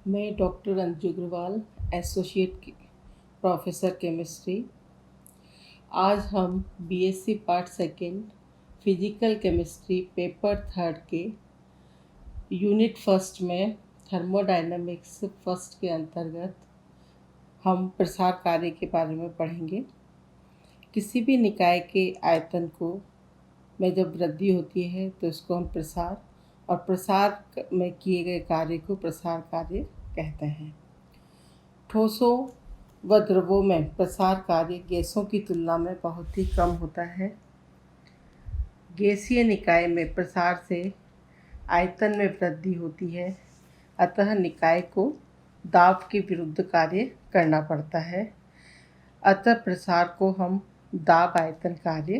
मैं doctor Anju Agarwal, associate professor chemistry. आज हम BSc part second physical chemistry paper third के यूनिट फर्स्ट में थर्मोडायनामिक्स फर्स्ट के अंतर्गत हम प्रसार कार्य के बारे में पढ़ेंगे। किसी भी निकाय के आयतन को में जब वृद्धि होती है तो इसको हम प्रसार और प्रसार में किए गए कार्य को प्रसार कार्य कहते हैं। ठोसों व द्रवों में प्रसार कार्य गैसों की तुलना में बहुत ही कम होता है। गैसीय निकाय में प्रसार से आयतन में वृद्धि होती है, अतः निकाय को दाब के विरुद्ध कार्य करना पड़ता है। अतः प्रसार को हम दाब आयतन कार्य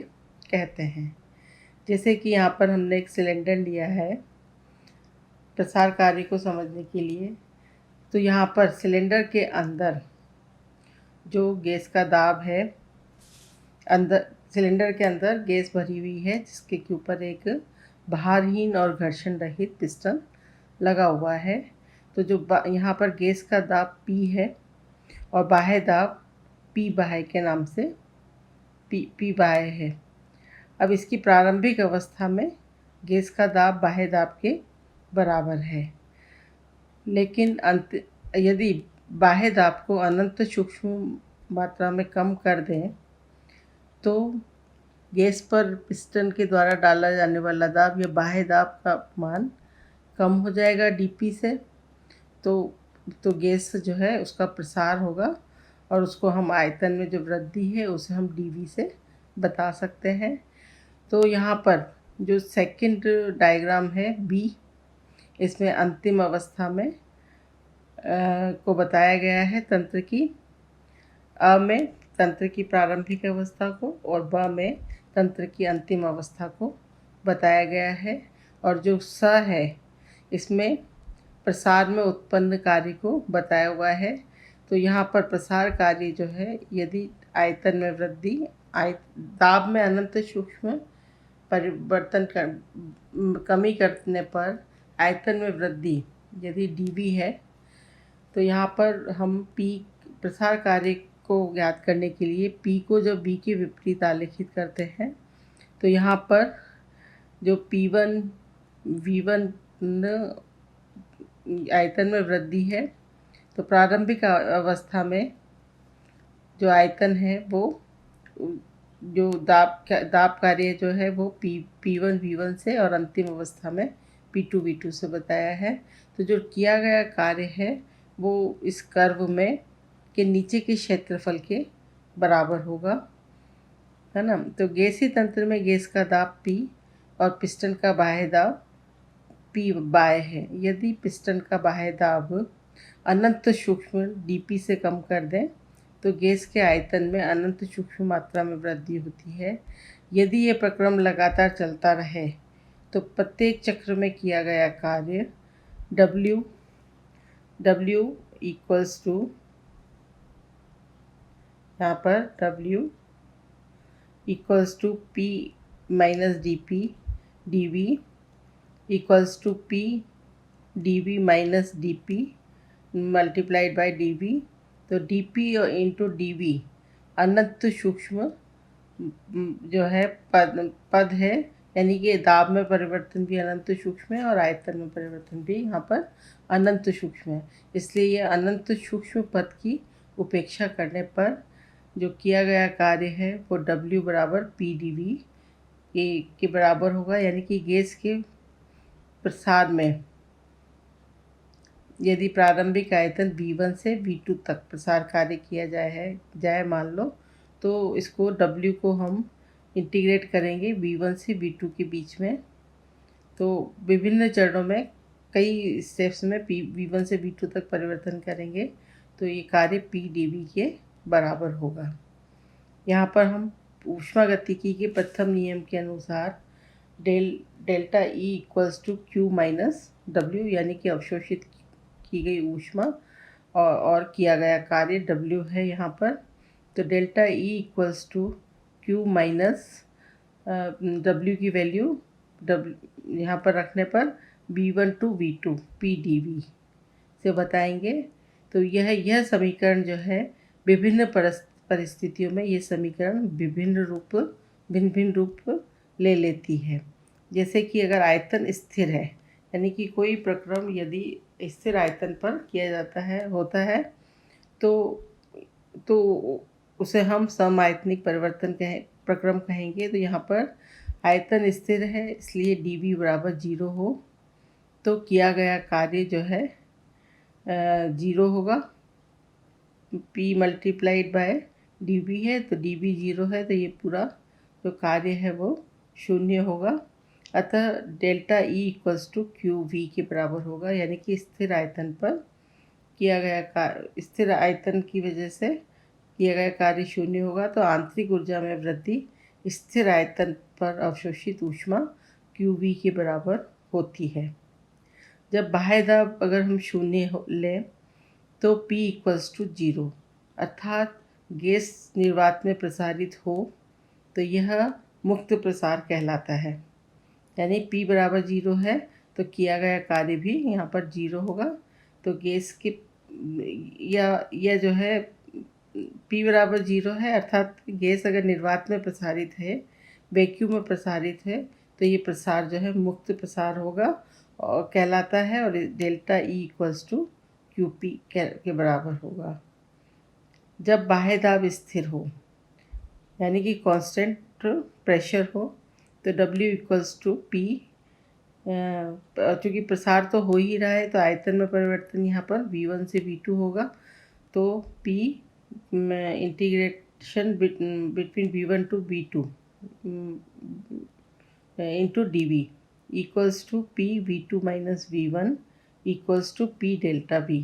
कहते हैं। जैसे कि यहाँ पर हमने एक सिलेंडर लिया है प्रसार कार्य को समझने के लिए, तो यहाँ पर सिलेंडर के अंदर जो गैस का दाब है, सिलेंडर के अंदर गैस भरी हुई है जिसके ऊपर एक भारहीन और घर्षण रहित पिस्टन लगा हुआ है। तो जो यहाँ पर गैस का दाब P है और बाह्य दाब P बाह्य के नाम से P बाह्य है। अब इसकी प्रारंभिक अवस्था में गैस का दाब बाह्य दाब के बराबर है, लेकिन यदि बाह्य दाब को अनंत सूक्ष्म मात्रा में कम कर दें तो गैस पर पिस्टन के द्वारा डाला जाने वाला दाब या बाह्य दाब का मान कम हो जाएगा dP से। तो गैस जो है उसका प्रसार होगा और उसको हम आयतन में जो वृद्धि है उसे हम dV से बता सकते हैं। तो यहाँ पर जो सेकंड डायग्राम है B, इसमें अंतिम अवस्था में को बताया गया है तंत्र की। अ में तंत्र की प्रारंभिक अवस्था को और ब में तंत्र की अंतिम अवस्था को बताया गया है। और जो स है इसमें प्रसार में उत्पन्न कार्य को बताया हुआ है। तो यहाँ पर प्रसार कार्य जो है, यदि आयतन में वृद्धि दाब में अनंत सूक्ष्म परिवर्तन कमी करने पर आयतन में वृद्धि यदि dV है, तो यहाँ पर हम P प्रसार कार्य को ज्ञात करने के लिए P को जब B के विपरीत आलेखित करते हैं तो यहाँ पर जो P1 V1 आयतन में वृद्धि है, तो प्रारंभिक अवस्था में जो आयतन है वो जो दाब कार्य जो है वो P1 V1 से और अंतिम अवस्था में P2 V2 से बताया है। तो जो किया गया कार्य है वो इस कर्व में के नीचे के क्षेत्रफल के बराबर होगा, है ना। तो गैसीय तंत्र में गैस का दाब P और पिस्टन का बाह्य दाब P बाह्य है। यदि पिस्टन का बाह्य दाब अनंत सूक्ष्म dP से कम कर दें तो गैस के आयतन में अनंत सूक्ष्म मात्रा में वृद्धि होती है। यदि ये प्रक्रम लगातार चलता रहे तो प्रत्येक चक्र में किया गया कार्य W इक्वल्स टू, यहाँ पर W equals to P minus DP dV equals to P dV minus DP multiplied by dV। तो dP और इंटू dV अनंत सूक्ष्म जो है पद है, यानी कि दाब में परिवर्तन भी अनंत सूक्ष्म है और आयतन में परिवर्तन भी यहाँ पर अनंत सूक्ष्म है। इसलिए ये अनंत सूक्ष्म पद की उपेक्षा करने पर जो किया गया कार्य है वो W बराबर P dV के बराबर होगा। यानी कि गैस के प्रसार में यदि प्रारंभिक आयतन V1 से V2 तक प्रसार कार्य किया जाए मान लो, तो इसको W को हम इंटीग्रेट करेंगे V1 से V2 के बीच में। तो विभिन्न चरणों में कई स्टेप्स में V1 से V2 तक परिवर्तन करेंगे तो ये कार्य P dV के बराबर होगा। यहाँ पर हम ऊष्मागतिकी के प्रथम नियम के अनुसार delta E equals to Q minus W, यानी कि अवशोषित की गई ऊष्मा और किया गया कार्य W है यहाँ पर। तो delta E equals to Q minus W की वैल्यू यहाँ पर रखने पर V1 to V2 P dV से बताएंगे। तो यह समीकरण जो है विभिन्न परिस्थितियों में ये समीकरण भिन्न भिन्न रूप ले लेती है। जैसे कि अगर आयतन स्थिर है, यानी कि कोई प्रक्रम यदि स्थिर आयतन पर किया जाता है होता है तो उसे हम समआयतनिक प्रक्रम कहेंगे। तो यहाँ पर आयतन स्थिर है, इसलिए dv बराबर 0 हो तो किया गया कार्य जो है 0 होगा। p मल्टीप्लाइड बाय dv है, तो dv 0 है, तो ये पूरा जो कार्य है वो 0 होगा। अतः delta E equals to Q V के बराबर होगा, यानी कि स्थिर आयतन पर किया गया कार्य, स्थिर आयतन की वजह से किया गया कार्य 0 होगा। तो आंतरिक ऊर्जा में वृद्धि स्थिर आयतन पर अवशोषित ऊष्मा क्यू वी के बराबर होती है। जब बाह्य दाब अगर हम 0 लें तो P इक्वल्स टू 0, अर्थात गैस निर्वात में प्रसारित हो तो यह मुक्त प्रसार कहलाता है। यानी P बराबर 0 है तो किया गया कार्य भी यहाँ पर 0 होगा। तो गैस के यह जो है P बराबर 0 है, अर्थात गैस अगर निर्वात में प्रसारित है, वैक्यूम में प्रसारित है, तो ये प्रसार जो है मुक्त प्रसार होगा और कहलाता है, और delta E equals to Q P के बराबर होगा। जब बाह्य दाब स्थिर हो, यानी कि कांस्टेंट प्रेशर हो, तो W इक्वल्स टू P, चूँकि प्रसार तो हो ही रहा है तो आयतन में परिवर्तन यहाँ पर V1 से V2 होगा। तो P integration between V1 to V2 into dV equals to P V2 minus V1 equals to P delta V।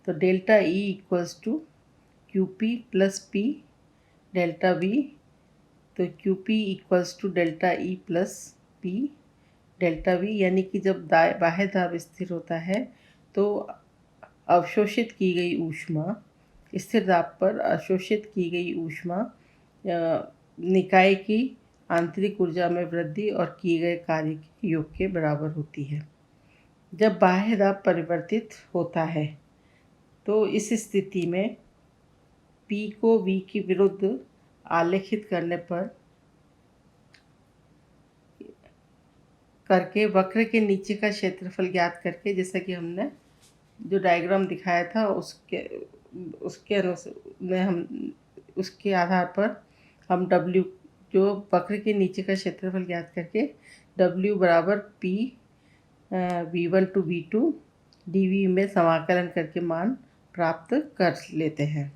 तो delta E equals to QP plus P delta V। तो QP equals to delta E plus P delta V, यानी कि जब बाह्य दाब स्थिर होता है तो अवशोषित की गई ऊष्मा, स्थिर दाब पर अवशोषित की गई ऊष्मा निकाय की आंतरिक ऊर्जा में वृद्धि और किए गए कार्य के योग के बराबर होती है। जब बाह्य दाब परिवर्तित होता है तो इस स्थिति में P को V के विरुद्ध आलेखित करके वक्र के नीचे का क्षेत्रफल ज्ञात करके, जैसा कि हमने जो डायग्राम दिखाया था उसके आधार पर हम W, जो वक्र के नीचे का क्षेत्रफल ज्ञात करके W बराबर P V1 to V2 dV में समाकलन करके मान प्राप्त कर लेते हैं।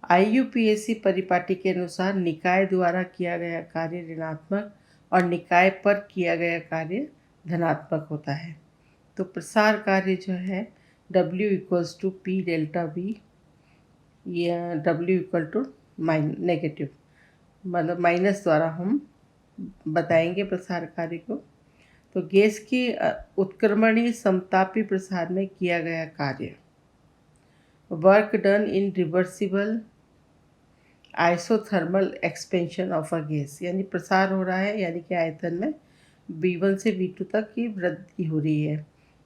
IUPAC परिपाटी के अनुसार निकाय द्वारा किया गया कार्य ऋणात्मक और निकाय पर किया गया कार्य धनात्मक होता है। तो प्रसार कार्य जो है W equals to P delta V, या W इक्वल टू नेगेटिव, मतलब माइनस द्वारा हम बताएंगे प्रसार कार्य को। तो गैस के उत्क्रमणीय समतापी प्रसार में किया गया कार्य, work done in reversible isothermal expansion of a gas, यानी प्रसार हो रहा है, यानी कि आयतन में V1 से V2 तक की वृद्धि हो रही है।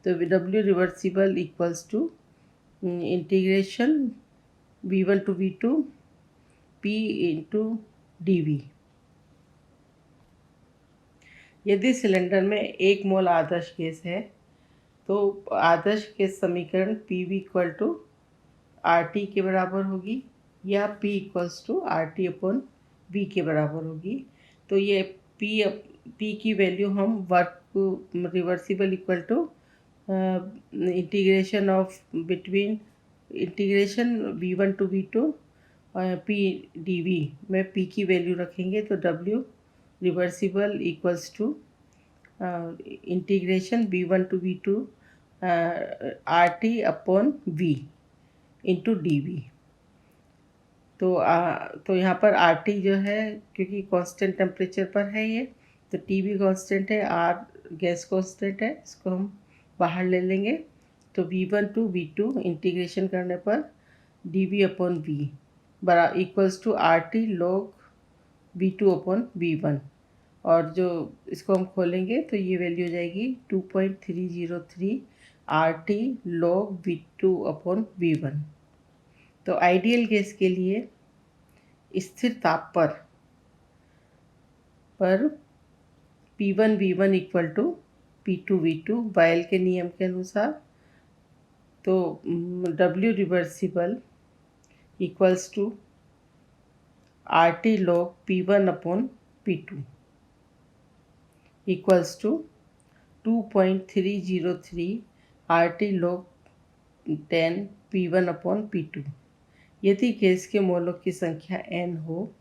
तो W reversible equals to integration V1 to V2 P into dV। यदि सिलेंडर में 1 मोल आदर्श गैस है तो आदर्श गैस समीकरण PV इक्वल टू RT के बराबर होगी, या P equals to RT upon V के बराबर होगी। तो ये P की वैल्यू हम work reversible equal to integration of between integration V1 to V2 P dV में P की वैल्यू रखेंगे। तो W reversible equals to integration V1 to V2 RT upon V into dV। तो यहाँ पर RT जो है, क्योंकि कांस्टेंट टेम्परेचर पर है ये, तो T भी कांस्टेंट है, R गैस कांस्टेंट है, इसको हम बाहर ले लेंगे। तो V1 टू V2 इंटीग्रेशन करने पर dV अपॉन V बरा equals to RT log V2 upon V1, और जो इसको हम खोलेंगे तो ये वैल्यू हो जाएगी 2.303 RT log V2 upon V1। तो आइडियल गैस के लिए स्थिर ताप पर P1 V1 equal to P2 V2 बायल के नियम के अनुसार, तो W reversible equals to RT log P1 upon P2 equals to 2.303 RT log 10 P1 upon P2। यदि गैस के मोलों की संख्या n हो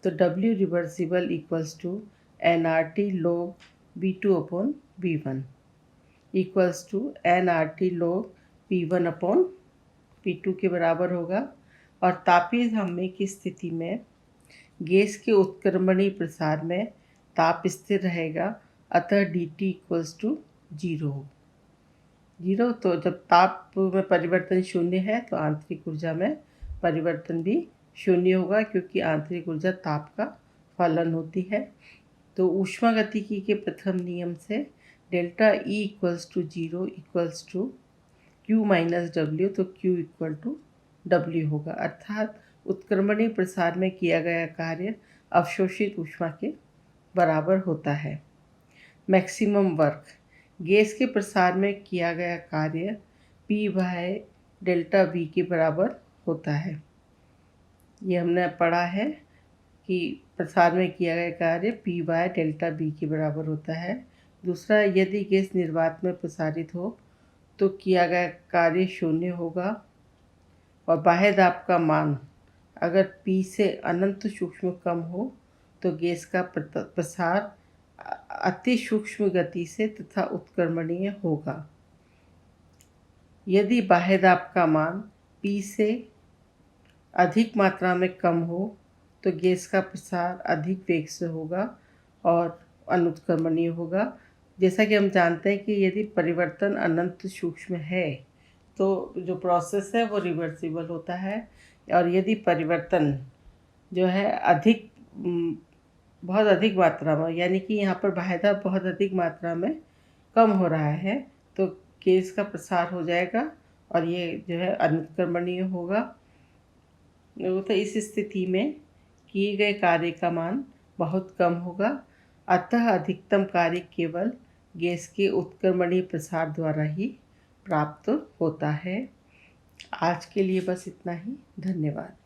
तो W reversible equals to nRT log V2 upon V1 equals to nRT log P1 upon P2 के बराबर होगा। और तापीय साम्य की स्थिति में गैस के उत्क्रमणीय प्रसार में ताप स्थिर रहेगा, अतः dt इक्वल्स टू 0। तो जब ताप में परिवर्तन शून्य है तो आंतरिक ऊर्जा में परिवर्तन भी शून्य होगा, क्योंकि आंतरिक ऊर्जा ताप का फलन होती है। तो ऊष्मागतिकी के प्रथम नियम से delta E equals to 0 equals to Q minus W, तो Q इक्वल टू W होगा, अर्थात उत्क्रमणीय प्रसार में किया गया कार्य अवशोषित ऊष्मा के बराबर होता है। मैक्सिमम वर्क, गैस के प्रसार में किया गया कार्य P बाय डेल्टा V के बराबर होता है। ये हमने पढ़ा है कि प्रसार में किया गया कार्य P बाय डेल्टा B के बराबर होता है। दूसरा, यदि गैस निर्वात में प्रसारित हो तो किया गया कार्य शून्य होगा, और बाह्य दाब का मान अगर P से अनंत सूक्ष्म कम हो तो गैस का प्रसार अति सूक्ष्म गति से तथा उत्क्रमणीय होगा। यदि बाह्य दाब का मान P से अधिक मात्रा में कम हो तो गैस का प्रसार अधिक वेग से होगा और अनुत्क्रमणीय होगा। जैसा कि हम जानते हैं कि यदि परिवर्तन अनंत सूक्ष्म है तो जो प्रोसेस है वो रिवर्सिबल होता है, और यदि परिवर्तन जो है बहुत अधिक मात्रा में, यानी कि यहाँ पर बाह्य दाब बहुत अधिक मात्रा में कम हो रहा है, तो गैस का प्रसार हो जाएगा और ये जो है अनुत्क्रमणीय होगा। तो इस स्थिति में किए गए कार्य का मान बहुत कम होगा, अतः अधिकतम कार्य केवल गैस के उत्क्रमणीय प्रसार द्वारा ही प्राप्त होता है। आज के लिए बस इतना ही। धन्यवाद।